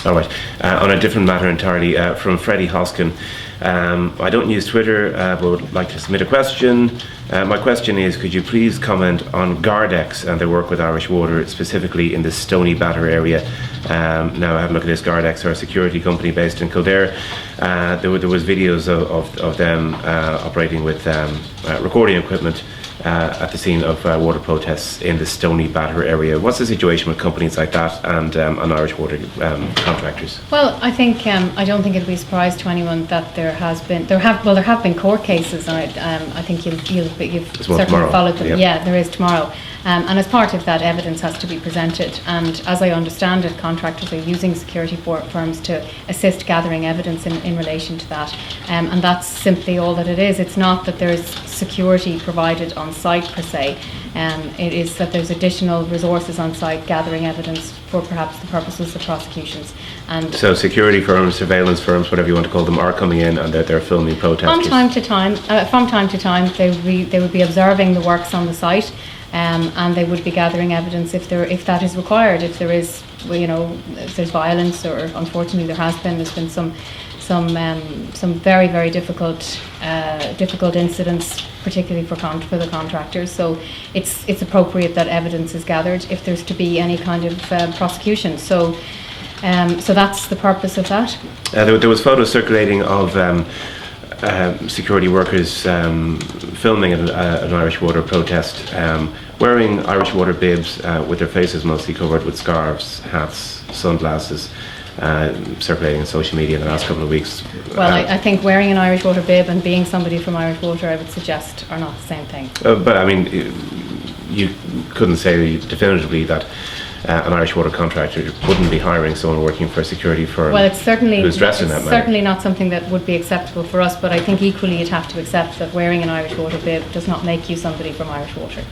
All right. On a different matter entirely, from Freddie Hoskin. I don't use Twitter, but would like to submit a question. My question is, could you please comment on Gardex and their work with Irish Water, specifically in the Stony Batter area? Now, I have a look at this. Gardex are a security company based in Kildare. There was videos of them operating with recording equipment at the scene of water protests in the Stony Batter area. What's the situation with companies like that and Irish Water contractors? Well, I think I don't think it'll be a surprise to anyone that there have been court cases, and I think you've certainly followed them. Yeah, there is tomorrow. And as part of that, evidence has to be presented. And as I understand it, contractors are using security firms to assist gathering evidence in relation to that. And that's simply all that it is. It's not that there's security provided on site per se. It is that there's additional resources on site gathering evidence for perhaps the purposes of prosecutions. And so security firms, surveillance firms, whatever you want to call them, are coming in and they're filming protesters? From time to time, they would be observing the works on the site. And they would be gathering evidence if that is required. If there is, if there's violence, or unfortunately there's been some very, very difficult incidents, particularly for the contractors. So it's appropriate that evidence is gathered if there's to be any kind of prosecution. So that's the purpose of that. There was photos circulating of security workers filming an Irish Water protest, wearing Irish Water bibs with their faces mostly covered with scarves, hats, sunglasses, circulating on social media in the last couple of weeks. Well, I think wearing an Irish Water bib and being somebody from Irish Water, I would suggest, are not the same thing. But I mean, you couldn't say definitively that an Irish Water contractor wouldn't be hiring someone working for a security firm. Well, it's certainly not something that would be acceptable for us, but I think equally you'd have to accept that wearing an Irish Water bib does not make you somebody from Irish Water.